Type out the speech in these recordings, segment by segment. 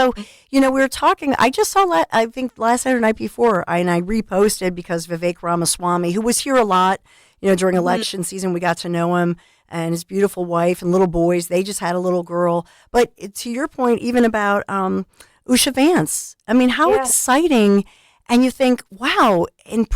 So, we were talking. I just saw, I think last night or night before, and I reposted because Vivek Ramaswamy, who was here a lot, during Mhm. election season, we got to know him and his beautiful wife and little boys. They just had a little girl. But to your point, even about Usha Vance, I mean, how Yeah. exciting! And you think, wow, in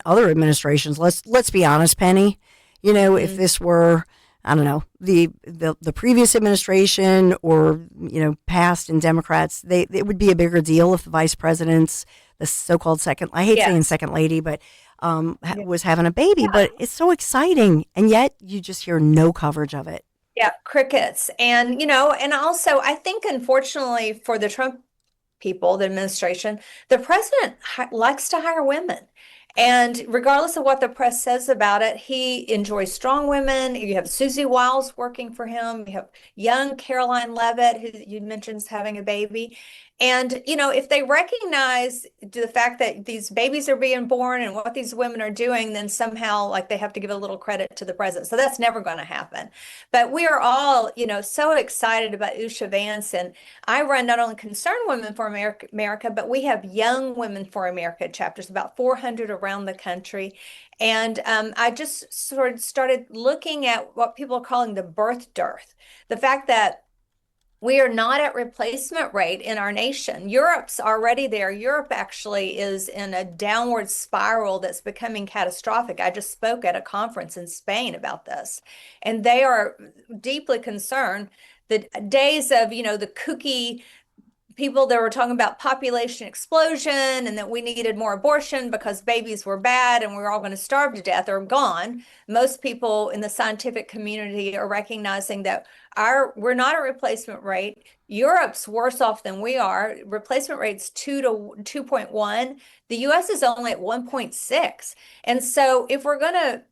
other administrations, let's be honest, Penny, if Mhm. this were, I don't know, the previous administration or past and Democrats, they it would be a bigger deal if the vice president's the so-called second, I hate saying Yes. second lady, but Yeah. was having a baby. But it's so exciting, and yet you just hear no coverage of it. Yeah, crickets. And, and also I think unfortunately for the Trump people, the administration, the president likes to hire women. And regardless of what the press says about it, he enjoys strong women. You have Susie Wiles working for him. You have young Caroline Levitt, who you mentioned is having a baby. And, if they recognize the fact that these babies are being born and what these women are doing, then somehow like they have to give a little credit to the president. So that's never going to happen. But we are all, so excited about Usha Vance. And I run not only Concerned Women for America, but we have Young Women for America chapters, about 400 around the country. And I just sort of started looking at what people are calling the birth dearth, the fact that we are not at replacement rate in our nation. Europe's already there. Europe actually is in a downward spiral that's becoming catastrophic. I just spoke at a conference in Spain about this, and they are deeply concerned. The days of, the kooky people that were talking about population explosion and that we needed more abortion because babies were bad and we were all going to starve to death are gone. Most people in the scientific community are recognizing that we're not a replacement rate. Europe's worse off than we are. Replacement rate's 2 to 2.1. The US is only at 1.6. And so if we're going to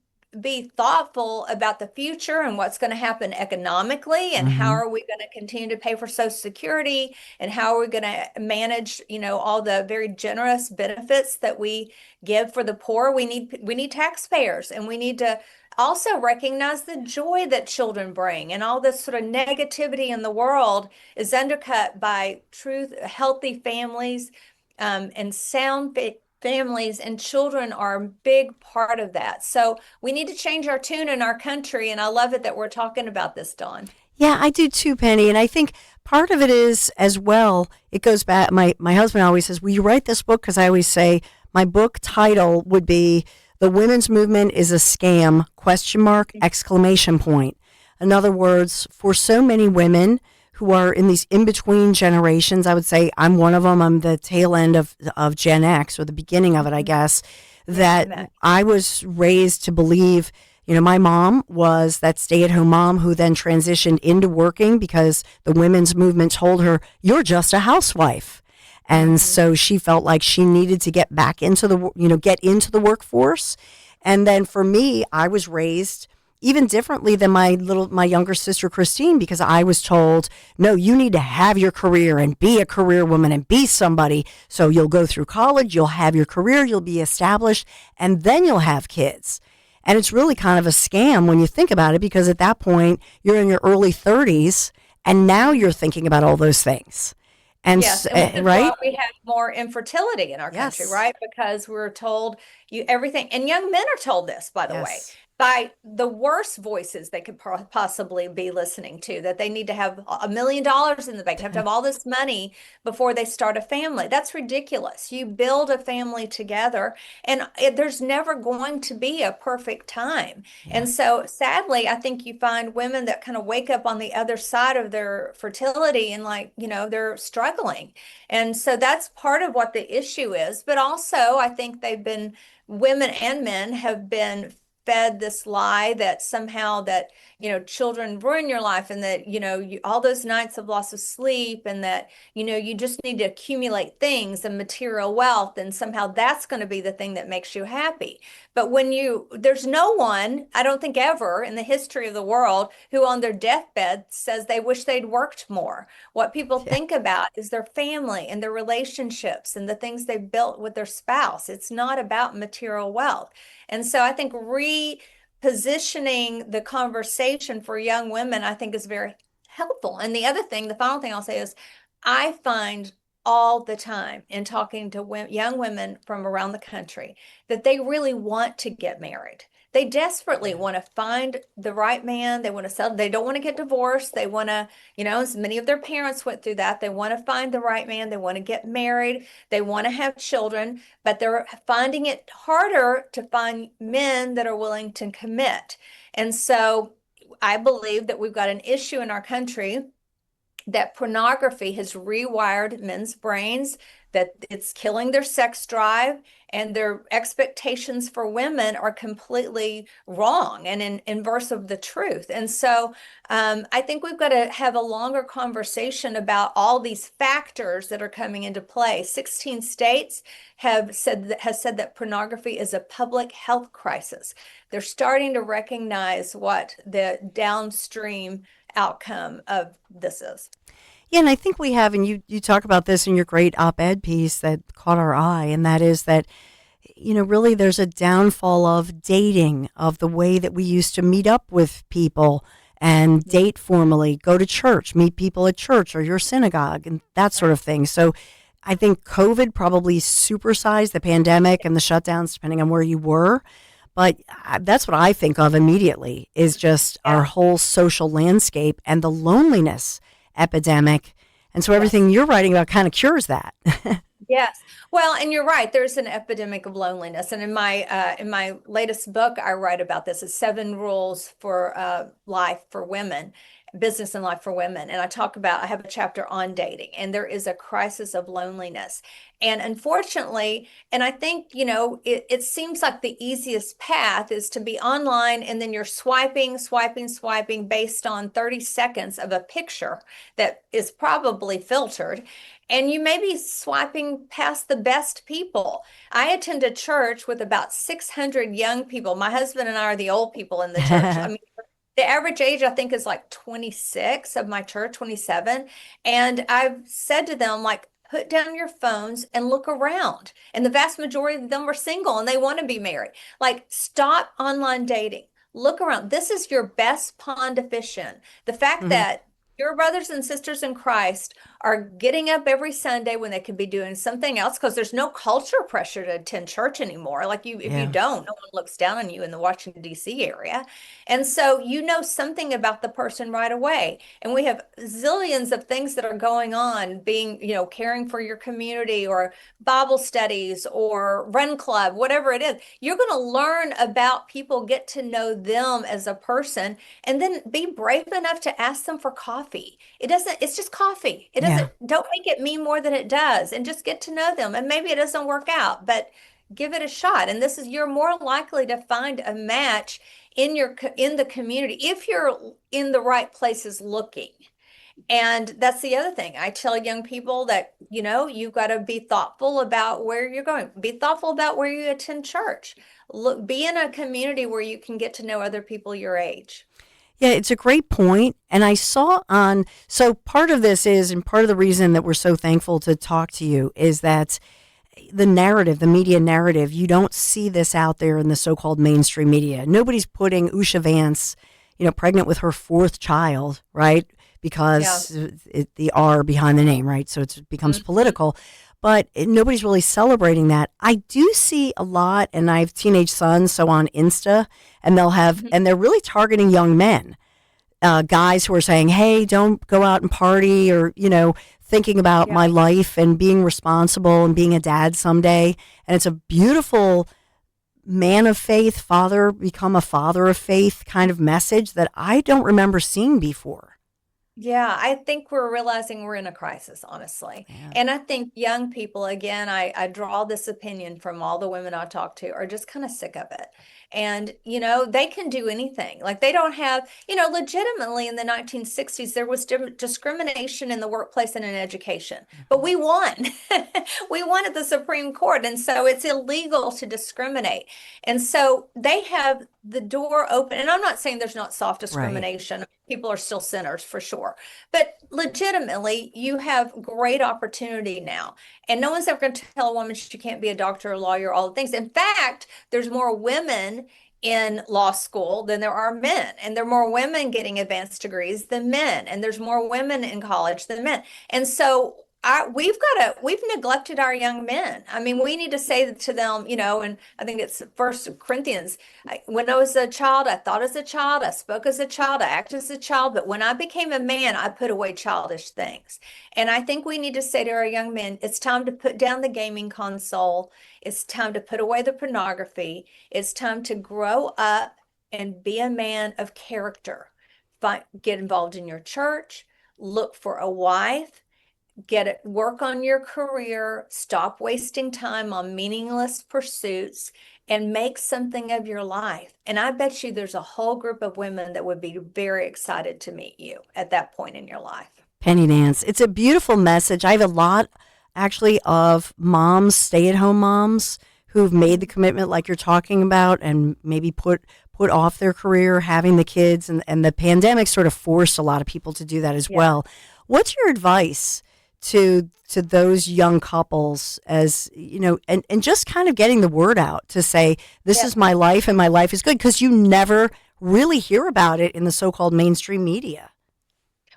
be thoughtful about the future and what's going to happen economically and how Mm-hmm. are we going to continue to pay for Social Security and how are we going to manage, all the very generous benefits that we give for the poor. We need taxpayers, and we need to also recognize the joy that children bring, and all this sort of negativity in the world is undercut by truth, healthy families, and sound families, and children are a big part of that. So we need to change our tune in our country, and I love it that we're talking about this, Dawn. Yeah, I do too, Penny. And I think part of it is as well, it goes back. My husband always says, will you write this book? Because I always say my book title would be The Women's Movement is a Scam, question mark, exclamation point. In other words, for so many women who are in these in-between generations, I would say I'm one of them. I'm the tail end of Gen X, or the beginning of it, I Mhm. guess, Yeah, that I'm I was raised to believe, my mom was that stay at home mom who then transitioned into working because the women's movement told her, you're just a housewife. And Mhm. so she felt like she needed to get back into get into the workforce. And then for me, I was raised even differently than my younger sister Christine, because I was told, no, you need to have your career and be a career woman and be somebody. So you'll go through college, you'll have your career, you'll be established, and then you'll have kids. And it's really kind of a scam when you think about it, because at that point, you're in your early 30s and now Mhm. you're thinking about all those things. And, Yes, and which is why right? we have more infertility in our country, Yes. right? Because we're told you everything, and young men are told this, by the way, Yes. by the worst voices they could possibly be listening to, that they need to have $1 million in the bank, have to have all this money before they start a family. That's ridiculous. You build a family together, and there's never going to be a perfect time. Yeah. And so, sadly, I think you find women that kind of wake up on the other side of their fertility and, like, they're struggling. And so that's part of what the issue is. But also, I think women and men have been fed this lie that somehow that children ruin your life, and that all those nights of loss of sleep, and that you just need to accumulate things and material wealth, and somehow that's going to be the thing that makes you happy. But there's no one, I don't think ever in the history of the world, who on their deathbed says they wish they'd worked more. What people Yeah. think about is their family and their relationships and the things they built with their spouse. It's not about material wealth. And so I think repositioning the conversation for young women, I think, is very helpful. And the other thing, the final thing I'll say is, I find all the time in talking to young women from around the country that they really want to get married. They desperately Yeah. want to find the right man. They want to settle. They don't want to get divorced. They want to, as many of their parents went through that. They want to find the right man. They want to get married. They want to have children, but they're finding it harder to find men that are willing to commit. And so I believe that we've got an issue in our country that pornography has rewired men's brains, that it's killing their sex drive, and their expectations for women are completely wrong and in inverse of the truth. And so I think we've got to have a longer conversation about all these factors that are coming into play. 16 states has said that pornography is a public health crisis. They're starting to recognize what the downstream outcome of this is. Yeah, and I think we have, and you talk about this in your great op-ed piece that caught our eye, and that is that, really there's a downfall of dating, of the way that we used to meet up with people and date formally, go to church, meet people at church or your synagogue, and that sort of thing. So I think COVID probably supersized the pandemic and the shutdowns, depending on where you were. But that's what I think of immediately is just our Yeah. whole social landscape and the loneliness epidemic. And so Yes. everything you're writing about kind of cures that. Yes. Well, and you're right. There's an epidemic of loneliness, and in my latest book, I write about this. It's 7 rules for life for women, business and life for women. And I have a chapter on dating, and there is a crisis of loneliness. And unfortunately, and I think, it seems like the easiest path is to be online, and then you're swiping, swiping, swiping based on 30 seconds of a picture that is probably filtered, and you may be swiping past the best people. I attend a church with about 600 young people. My husband and I are the old people in the church. I mean, the average age, I think, is like 26 of my church, 27. And I've said to them, like, put down your phones and look around. And the vast majority of them are single and they want to be married. Like, stop online dating. Look around. This is your best pond to fish in. The fact Mhm. that your brothers and sisters in Christ are getting up every Sunday when they could be doing something else, because there's no culture pressure to attend church anymore. Like, if you Yeah. don't, no one looks down on you in the Washington, D.C. area. And so you know something about the person right away. And we have zillions of things that are going on, being, caring for your community or Bible studies or run club, whatever it is. You're going to learn about people, get to know them as a person, and then be brave enough to ask them for coffee. It's just coffee. Yeah. Don't make it mean more than it does, and just get to know them. And maybe it doesn't work out, but give it a shot. And you're more likely to find a match in the community if you're in the right places looking. And that's the other thing. I tell young people that, you've got to be thoughtful about where you're going. Be thoughtful about where you attend church. Look, be in a community where you can get to know other people your age. Yeah, it's a great point. And I saw so part of this is, and part of the reason that we're so thankful to talk to you is that the narrative, the media narrative, you don't see this out there in the so-called mainstream media. Nobody's putting Usha Vance, pregnant with her fourth child, right? Yeah. Because the R behind the name, right? So it becomes Mhm. political. But nobody's really celebrating that. I do see a lot, and I have teenage sons, so on Insta, and Mhm. and they're really targeting young men, guys who are saying, "Hey, don't go out and party," or thinking about Yeah. my life and being responsible and being a dad someday. And it's a beautiful man of faith, father become a father of faith kind of message that I don't remember seeing before. Yeah, I think we're realizing we're in a crisis, honestly. Yeah. And I think young people, again, I draw this opinion from all the women I talk to, are just kind of sick of it. And, they can do anything. Like, they don't have, legitimately in the 1960s, there was discrimination in the workplace and in education, but we won. We won at the Supreme Court. And so it's illegal to discriminate. And so they have the door open. And I'm not saying there's not soft Right. discrimination. People are still sinners for sure. But legitimately, you have great opportunity now. And no one's ever going to tell a woman she can't be a doctor, a lawyer, all the things. In fact, there's more women in law school than there are men, and there are more women getting advanced degrees than men, and there's more women in college than men. And so we've neglected our young men. I mean, we need to say to them, and I think it's First Corinthians. When I was a child, I thought as a child, I spoke as a child, I acted as a child, but when I became a man, I put away childish things. And I think we need to say to our young men, it's time to put down the gaming console. It's time to put away the pornography. It's time to grow up and be a man of character. Get involved in your church, look for a wife, work on your career, stop wasting time on meaningless pursuits, and make something of your life. And I bet you there's a whole group of women that would be very excited to meet you at that point in your life. Penny Nance, it's a beautiful message. I have a lot actually of moms, stay-at-home moms who've made the commitment like you're talking about and maybe put off their career having the kids, and the pandemic sort of forced a lot of people to do that as well. What's your advice to those young couples, as and just kind of getting the word out to say this is my life and my life is good, because you never really hear about it in the so-called mainstream media?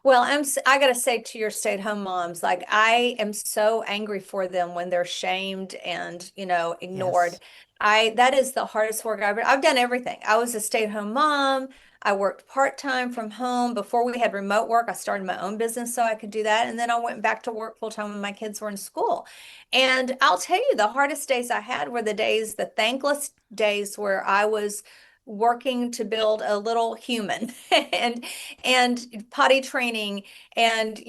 Well, I got to say to your stay-at-home moms, like I am so angry for them when they're shamed and, ignored. Yes. That is the hardest work I've done everything. I was a stay-at-home mom. I worked part-time from home. Before we had remote work, I started my own business so I could do that. And then I went back to work full-time when my kids were in school. And I'll tell you, the hardest days I had were the thankless days where I was working to build a little human and potty training and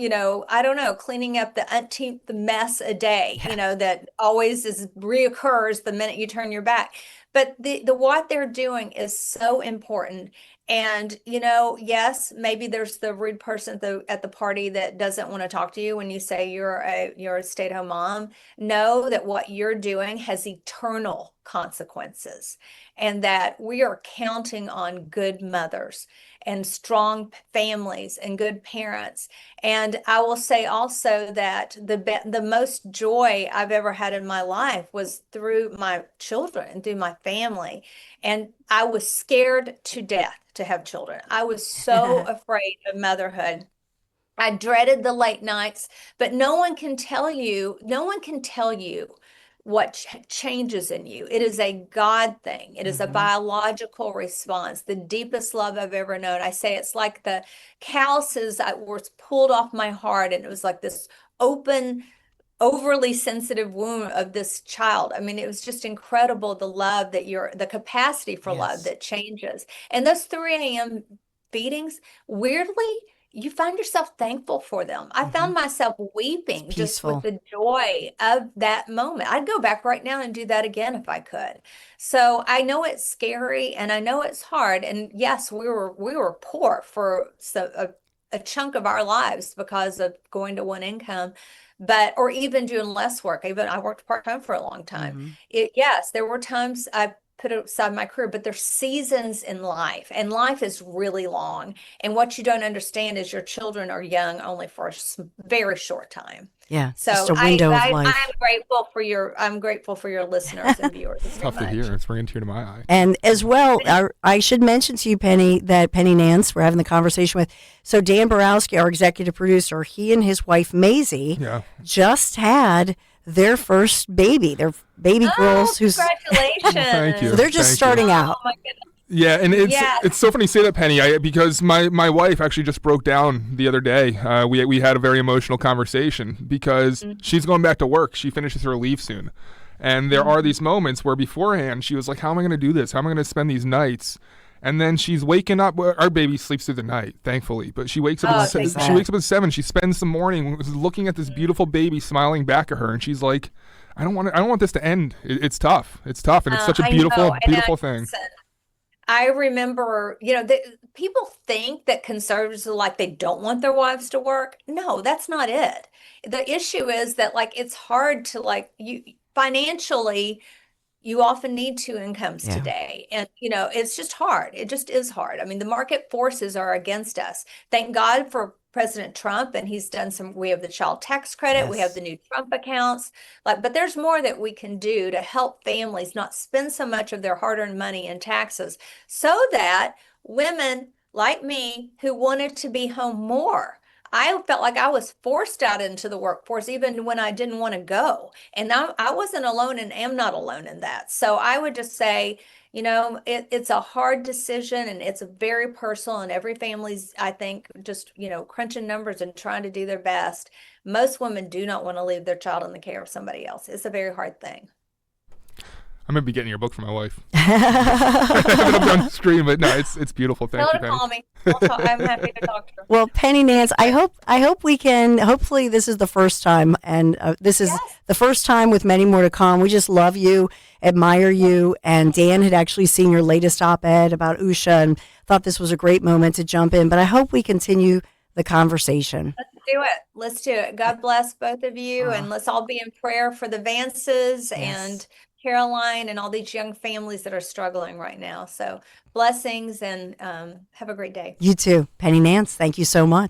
I don't know, cleaning up the umpteenth mess a day, that always reoccurs the minute you turn your back. But the what they're doing is so important. And yes, maybe there's the rude person at the party that doesn't want to talk to you when you say you're a stay-at-home mom. Know that what you're doing has eternal consequences, and that we are counting on good mothers and strong families and good parents. And I will say also that the most joy I've ever had in my life was through my children and through my family. And I was scared to death to have children. I was so afraid of motherhood. I dreaded the late nights, but no one can tell you what changes in you. It is a God thing. It is a biological response, the deepest love I've ever known. I say it's like the calluses that were pulled off my heart, and it was like this open, overly sensitive wound of this child. I mean, it was just incredible, the capacity for love Yes. that changes. And those 3 a.m. feedings, weirdly, you find yourself thankful for them. I found myself weeping just with Peaceful. the joy of that moment. I'd go back right now and do that again if I could. So I know it's scary and I know it's hard. And yes, we were poor for a chunk of our lives because of going to one income, or even doing less work. Even I worked part-time for a long time. Yes, there were times I put aside my career, but there's seasons in life, and life is really long. And what you don't understand is your children are young only for a very short time. Yeah, it's just So a window of life. I'm grateful for your listeners and viewers It's very tough to much. hear. It's bringing a tear to my eye. And as well, I should mention to you, Penny, that Penny Nance, we're having the conversation with. So Dan Borowski, our executive producer, he and his wife Maisie Yeah. just had their first baby, their baby girls. Congratulations. Thank you. So they're just Thank you. starting out. Oh my goodness. Yeah, and Yeah. it's so funny you say that, Penny, because my wife actually just broke down the other day. We had a very emotional conversation because she's going back to work. She finishes her leave soon. And there are these moments where beforehand she was like, how am I going to do this? How am I going to spend these nights? And then she's waking up. Our baby sleeps through the night, thankfully. But she wakes up. thank She wakes up at 7. She spends the morning looking at this beautiful baby smiling back at her, and she's like, I don't want this to end. It's tough. It's tough, and it's such a I beautiful, know, and beautiful thing. listen, I remember, people think that conservatives are like they don't want their wives to work. No, that's not it. The issue is that it's hard to you financially. You often need 2 incomes Yeah. today. And, it's just hard. It just is hard. I mean, the market forces are against us. Thank God for President Trump, and he's done we have the child tax credit, we have Yes. the new Trump accounts, but there's more that we can do to help families not spend so much of their hard-earned money in taxes, so that women like me who wanted to be home more. I felt like I was forced out into the workforce even when I didn't want to go. And I wasn't alone and am not alone in that. So I would just say, it's a hard decision and it's very personal, and every family's, I think, just, crunching numbers and trying to do their best. Most women do not want to leave their child in the care of somebody else. It's a very hard thing. I'm gonna be getting your book for my wife. I have it up on the screen, but no, it's beautiful. Thank Tell you, her to Penny. call me. I'm happy to talk to her. Well, Penny Nance, I hope we can. Hopefully, this is the first time, and this is Yes. the first time with many more to come. We just love you, admire you, and Dan had actually seen your latest op-ed about Usha and thought this was a great moment to jump in. But I hope we continue the conversation. Let's do it. God bless both of you, and let's all be in prayer for the Vances and Caroline and all these young families that are struggling right now. So blessings, and have a great day. You too, Penny Nance. Thank you so much.